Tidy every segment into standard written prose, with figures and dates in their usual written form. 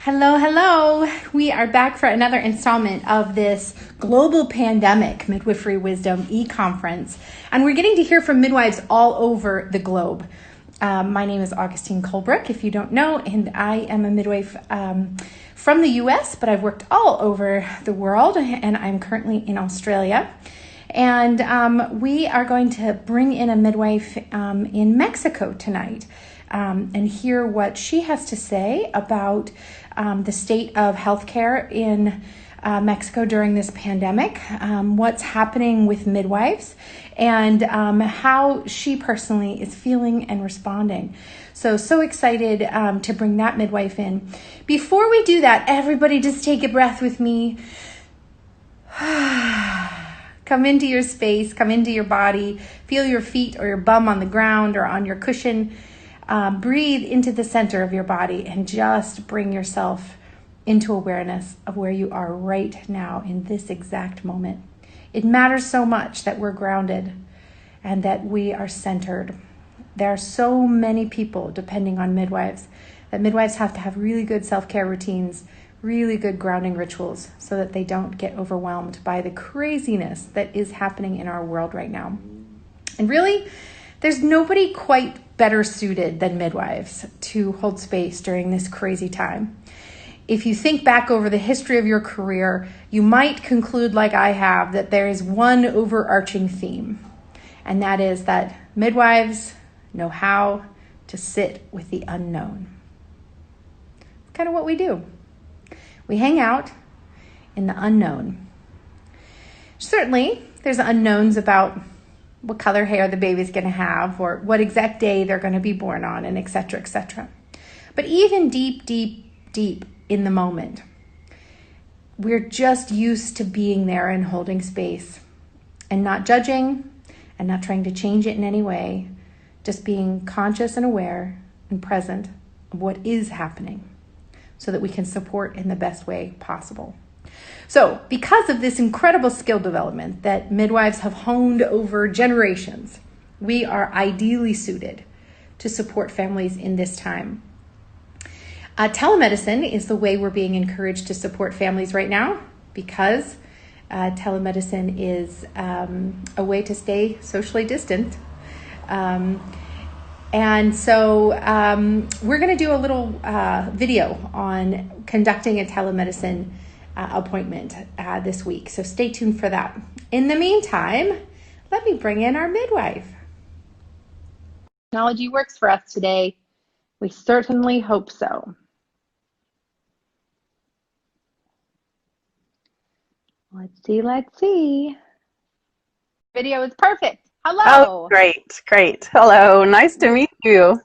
Hello, hello. We are back for another installment of this global pandemic Midwifery Wisdom e-conference. And we're getting to hear from midwives all over the globe. My name is Augustine Colebrook, if you don't know, and I am a midwife from the US, but I've worked all over the world, and I'm currently in Australia. And we are going to bring in a midwife in Mexico tonight and hear what she has to say about the state of healthcare in Mexico during this pandemic, what's happening with midwives, and how she personally is feeling and responding. So excited to bring that midwife in. Before we do that, everybody just take a breath with me. Come into your space, come into your body, feel your feet or your bum on the ground or on your cushion. Breathe into the center of your body and just bring yourself into awareness of where you are right now in this exact moment. It matters so much that we're grounded and that we are centered. There are so many people depending on midwives, that midwives have to have really good self-care routines, really good grounding rituals so that they don't get overwhelmed by the craziness that is happening in our world right now. And really, there's nobody quite better suited than midwives to hold space during this crazy time. If you think back over the history of your career, you might conclude, like I have, that there is one overarching theme, and that is that midwives know how to sit with the unknown. It's kind of what we do. We hang out in the unknown. Certainly, there's unknowns about what color hair the baby's going to have, or what exact day they're going to be born on, and et cetera, et cetera. But even deep, deep, deep in the moment, we're just used to being there and holding space and not judging and not trying to change it in any way, just being conscious and aware and present of what is happening so that we can support in the best way possible. So, because of this incredible skill development that midwives have honed over generations, we are ideally suited to support families in this time. Telemedicine is the way we're being encouraged to support families right now, because telemedicine is a way to stay socially distant. And so we're going to do a little video on conducting a telemedicine appointment this week. So stay tuned for that. In the meantime, let me bring in our midwife. Technology works for us today. We certainly hope so. Let's see. Video is perfect. Hello. Oh, great. Hello, nice to meet you.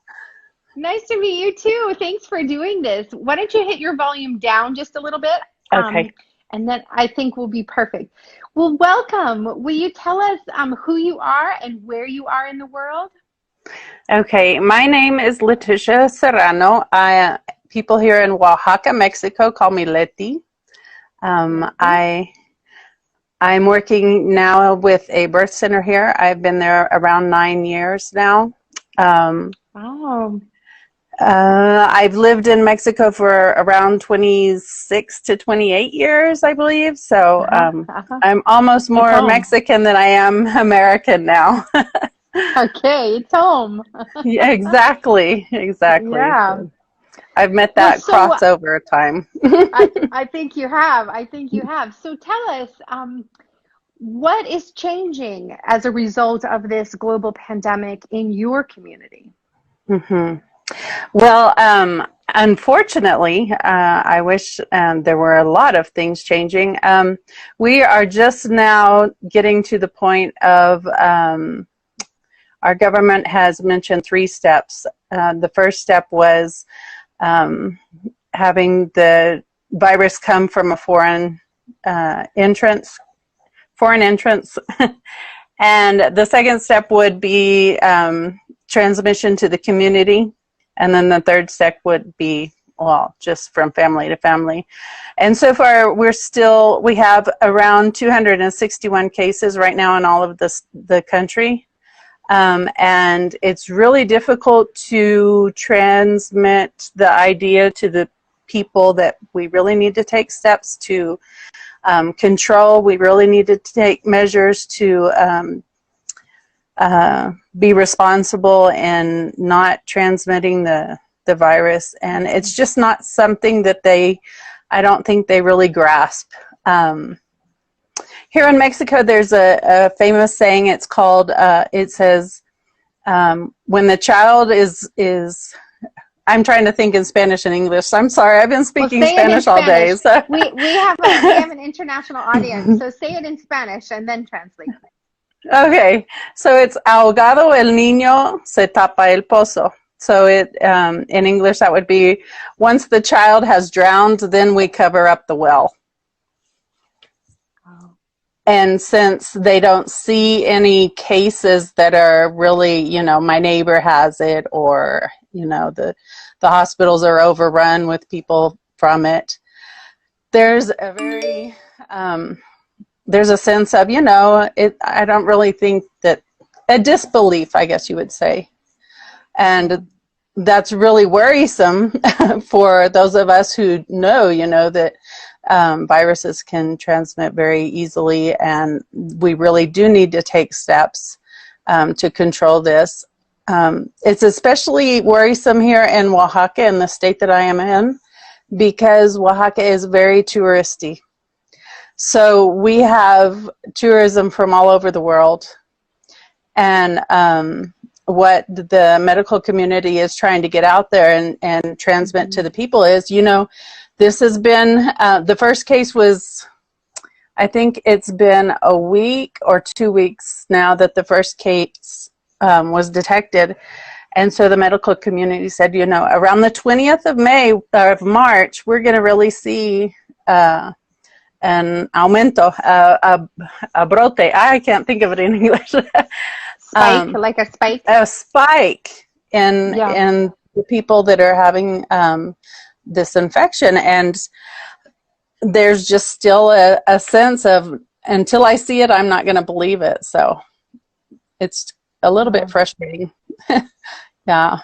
Nice to meet you too. Thanks for doing this. Why don't you hit your volume down just a little bit? Okay. And then I think we'll be perfect. Well, welcome. Will you tell us who you are and where you are in the world? Okay, my name is Latisha Serrano. People here in Oaxaca, Mexico call me Leti. I'm working now with a birth center here. I've been there around 9 years now. Wow. I've lived in Mexico for around 26 to 28 years, I believe. So I'm almost more Mexican than I am American now. Okay, it's home. Yeah, exactly. Yeah. I've met that crossover time. I think you have. So tell us, what is changing as a result of this global pandemic in your community? Mm-hmm. Well, unfortunately, I wish there were a lot of things changing. We are just now getting to the point of our government has mentioned 3 steps. The first step was having the virus come from a foreign entrance. And the second step would be transmission to the community. And then the third step would be, well, just from family to family. And so far, we have around 261 cases right now in all of the country. And it's really difficult to transmit the idea to the people that we really need to take steps to control. We really need to take measures to be responsible in not transmitting the virus. And it's just not something that I don't think they really grasp. Here in Mexico, there's a famous saying. It's called, it says, when the child is I'm trying to think in Spanish and English. I'm sorry, I've been speaking Spanish all day. So. We have an international audience, so say it in Spanish and then translate. Okay, so it's ahogado el niño se tapa el pozo. So it in English that would be, once the child has drowned, then we cover up the well. And since they don't see any cases that are really, you know, my neighbor has it, or, you know, the hospitals are overrun with people from it, there's a very, there's a sense of, you know, I don't really think that, a disbelief, I guess you would say. And that's really worrisome for those of us who know, you know, that viruses can transmit very easily, and we really do need to take steps to control this. It's especially worrisome here in Oaxaca, in the state that I am in, because Oaxaca is very touristy. So we have tourism from all over the world, and what the medical community is trying to get out there and transmit to the people is, you know, this has been, the first case was, I think it's been a week or 2 weeks now that the first case was detected. And so the medical community said, you know, around the 20th of March, we're going to really see an aumento, a brote. I can't think of it in English. Spike, like a spike? A spike in the people that are having this infection. And there's just still a sense of, until I see it, I'm not going to believe it. So it's a little bit frustrating. Yeah.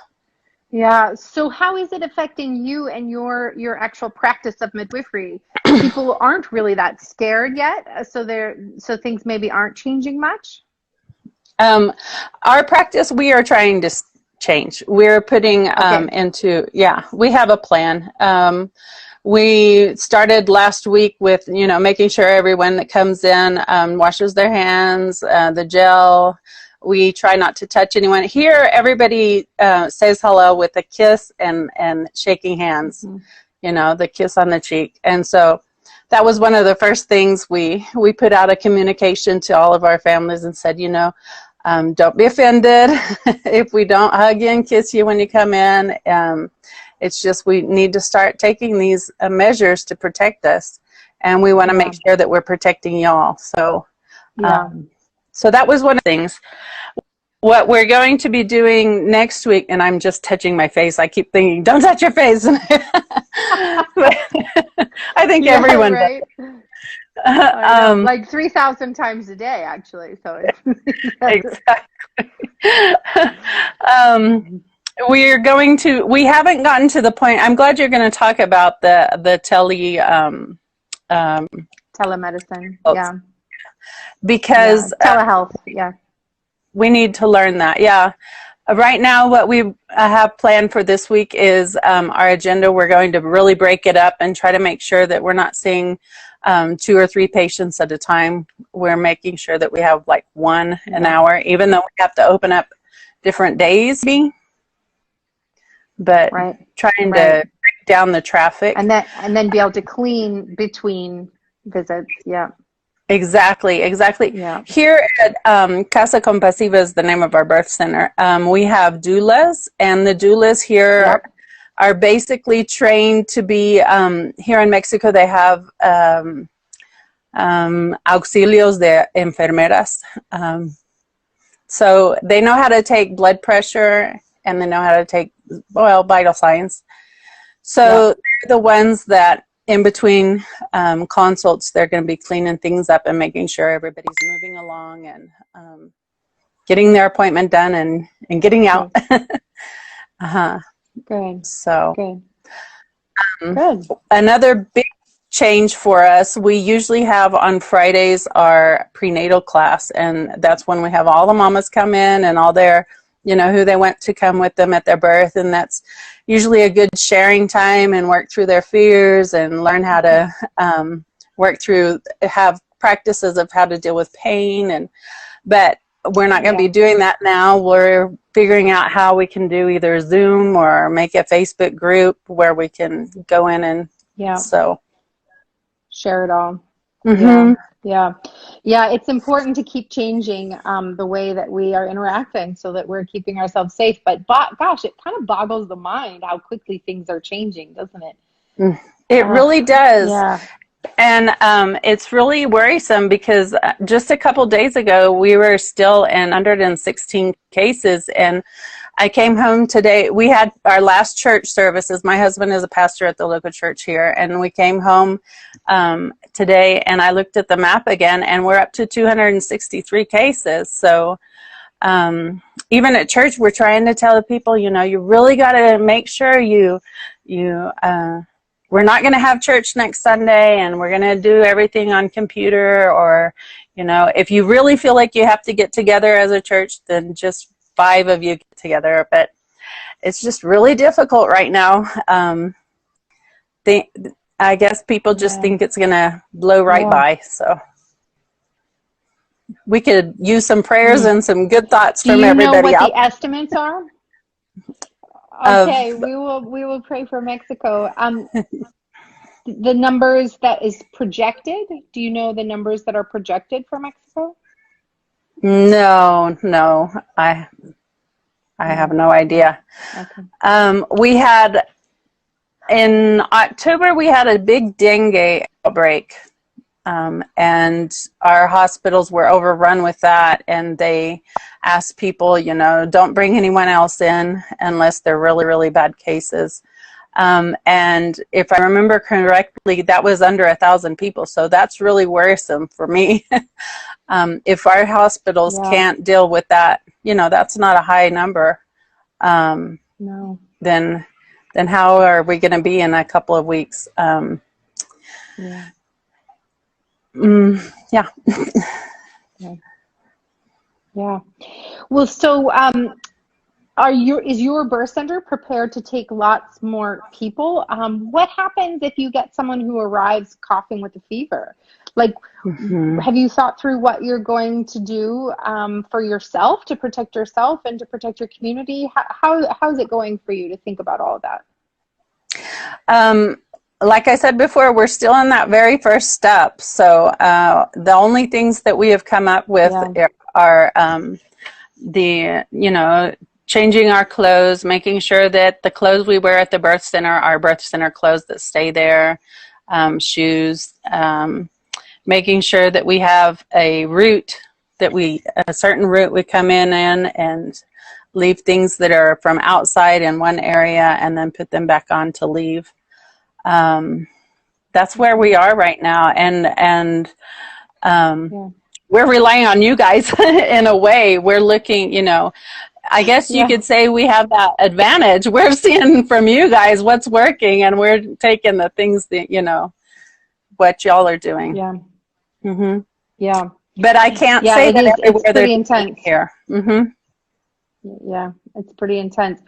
Yeah. So how is it affecting you and your actual practice of midwifery? People aren't really that scared yet, so things maybe aren't changing much. Our practice, we are trying to change. We're putting we have a plan. We started last week with, you know, making sure everyone that comes in washes their hands, the gel. We try not to touch anyone. Here, everybody says hello with a kiss and shaking hands, you know, the kiss on the cheek. And so that was one of the first things we put out a communication to all of our families and said, you know, don't be offended if we don't hug you and kiss you when you come in. It's just, we need to start taking these measures to protect us, and we want to make sure that we're protecting y'all. So, so that was one of the things. What we're going to be doing next week, and I'm just touching my face. I keep thinking, don't touch your face. But I think everyone right? Like 3,000 times a day, actually. So exactly. We haven't gotten to the point. I'm glad you're going to talk about the telemedicine. Yeah. Because telehealth. We need to learn that. Yeah. Right now, what we have planned for this week is our agenda. We're going to really break it up and try to make sure that we're not seeing 2 or 3 patients at a time. We're making sure that we have like one an hour, even though we have to open up different days. But trying to break down the traffic. And then be able to clean between visits. Yeah. Exactly. Yeah. Here at Casa Compasiva is the name of our birth center. We have doulas, and the doulas here are basically trained to be, here in Mexico they have auxilios de enfermeras. So they know how to take blood pressure, and they know how to take, vital signs. So they're the ones that, in between consults, they're going to be cleaning things up and making sure everybody's moving along and getting their appointment done and getting out. Good. So, good. Good. Another big change for us, we usually have on Fridays our prenatal class, and that's when we have all the mamas come in and all their, who they want to come with them at their birth, and that's usually a good sharing time and work through their fears and learn how to have practices of how to deal with pain. But we're not going to be doing that now. We're figuring out how we can do either Zoom or make a Facebook group where we can go in and share it all. Mm-hmm. Yeah. It's important to keep changing the way that we are interacting so that we're keeping ourselves safe. But gosh, it kind of boggles the mind how quickly things are changing, doesn't it? It really does. Yeah. And it's really worrisome because just a couple days ago, we were still in 116 cases. And I came home today. We had our last church services. My husband is a pastor at the local church here. And we came home today, and I looked at the map again, and we're up to 263 cases. So even at church, we're trying to tell the people, you really got to make sure we're not going to have church next Sunday, and we're going to do everything on computer, or, if you really feel like you have to get together as a church, then just 5 of you get together. But it's just really difficult right now. I guess people just think it's going to blow right by. So we could use some prayers and some good thoughts from everybody. Do you know what the estimates are? Okay, we will pray for Mexico. The numbers that is projected, do you know the numbers that are projected for Mexico? No, I have no idea. Okay. We had, in October, we had a big dengue outbreak, and our hospitals were overrun with that, and they asked people, don't bring anyone else in unless they're really, really bad cases. And if I remember correctly, that was under 1,000 people. So that's really worrisome for me. If our hospitals can't deal with that, that's not a high number. No. Then how are we going to be in a couple of weeks? Yeah. Well, so is your birth center prepared to take lots more people? What happens if you get someone who arrives coughing with a fever? Like, have you thought through what you're going to do for yourself, to protect yourself and to protect your community? How's it going for you to think about all of that? Like I said before, we're still in that very first step. So the only things that we have come up with are changing our clothes, making sure that the clothes we wear at the birth center are birth center clothes that stay there, shoes, making sure that we have a certain route we come in and leave things that are from outside in one area and then put them back on to leave. That's where we are right now, and we're relying on you guys in a way. We're looking, I guess you could say we have that advantage. We're seeing from you guys what's working, and we're taking the things that, what y'all are doing. Yeah. Mm-hmm. Yeah. But I can't say that everywhere it's pretty intense here. Mm-hmm. Yeah, it's pretty intense.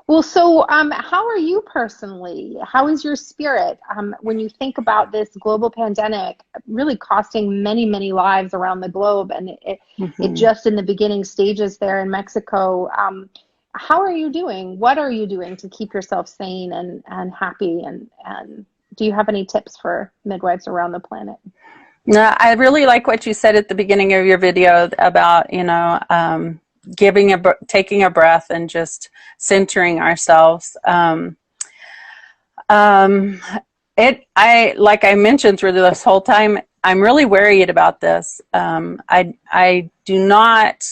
Well, so how are you personally? How is your spirit when you think about this global pandemic really costing many, many lives around the globe, and it just in the beginning stages there in Mexico? How are you doing? What are you doing to keep yourself sane and happy? And do you have any tips for midwives around the planet? No, I really like what you said at the beginning of your video about, taking a breath and just centering ourselves. Like I mentioned through this whole time, I'm really worried about this. I do not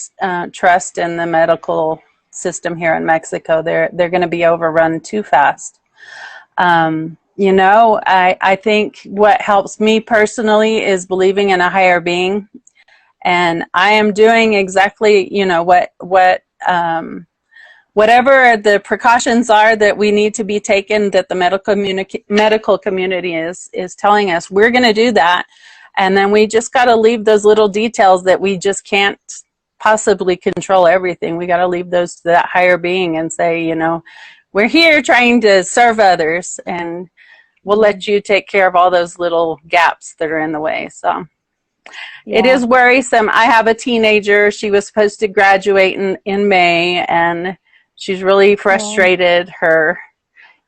trust in the medical system here in Mexico. They're going to be overrun too fast. I think what helps me personally is believing in a higher being. And I am doing exactly, what whatever the precautions are that we need to be taken, that the medical community is telling us, we're going to do that. And then we just got to leave those little details that we just can't possibly control everything. We got to leave those to that higher being and say, you know, we're here trying to serve others, and we'll let you take care of all those little gaps that are in the way. So it is worrisome. I have a teenager. She was supposed to graduate in May, and she's really frustrated. Her,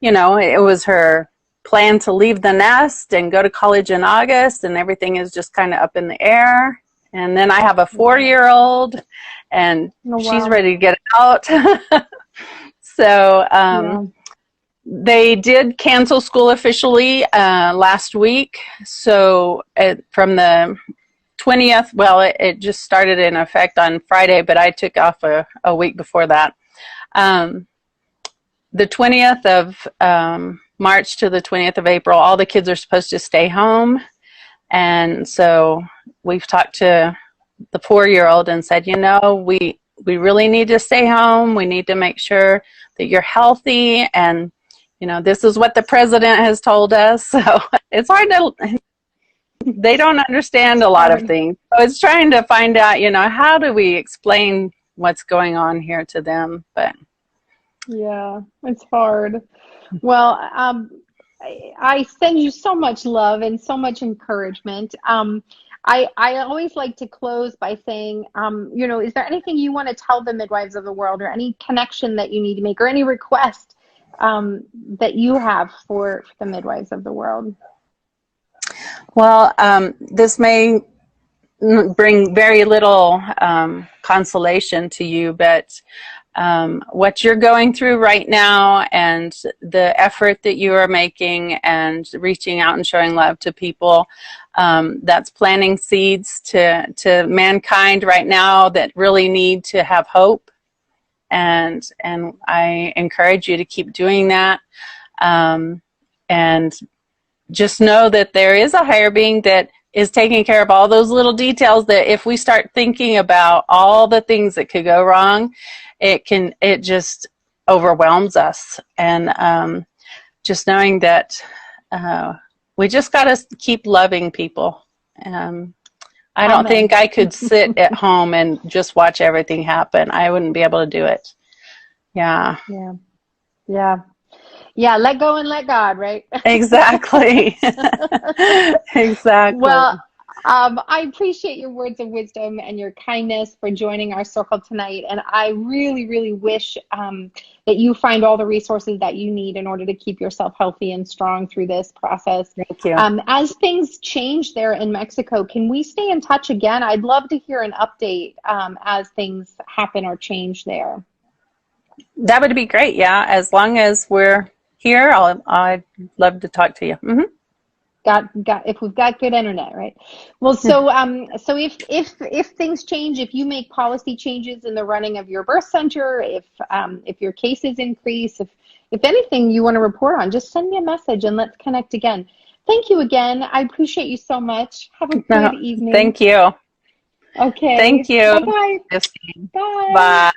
you know, it was her plan to leave the nest and go to college in August, and everything is just kind of up in the air. And then I have a 4-year-old, and she's ready to get out. So they did cancel school officially last week. So from the 20th, well, it just started in effect on Friday, but I took off a week before that. The 20th of March to the 20th of April, all the kids are supposed to stay home. And so we've talked to the 4-year-old and said, you know, we really need to stay home. We need to make sure that you're healthy. And, you know, this is what the president has told us. So it's hard to, they don't understand a lot of things. So it's trying to find out, you know, how do we explain what's going on here to them? But yeah, it's hard. Well, I send you so much love and so much encouragement. I always like to close by saying, you know, is there anything you want to tell the midwives of the world, or any connection that you need to make, or any request that you have for the midwives of the world? Well, this may bring very little consolation to you, but what you're going through right now, and the effort that you are making and reaching out and showing love to people, that's planting seeds to mankind right now that really need to have hope. And I encourage you to keep doing that. And just know that there is a higher being that is taking care of all those little details, that if we start thinking about all the things that could go wrong, it just overwhelms us. And just knowing that we just got to keep loving people. I don't think I could sit at home and just watch everything happen. I wouldn't be able to do it. Yeah. Let go and let God, right? Exactly. Exactly. Well, I appreciate your words of wisdom and your kindness for joining our circle tonight. And I really, really wish that you find all the resources that you need in order to keep yourself healthy and strong through this process. Thank you. As things change there in Mexico, can we stay in touch again? I'd love to hear an update as things happen or change there. That would be great. Yeah. As long as we're here, I'd love to talk to you. Mm-hmm. If we've got good internet, right? Well, so if things change, if you make policy changes in the running of your birth center, if your cases increase, if anything you want to report on, just send me a message and let's connect again. Thank you again. I appreciate you so much. Have a good evening. Thank you. Okay. Thank you. Bye-bye. Bye.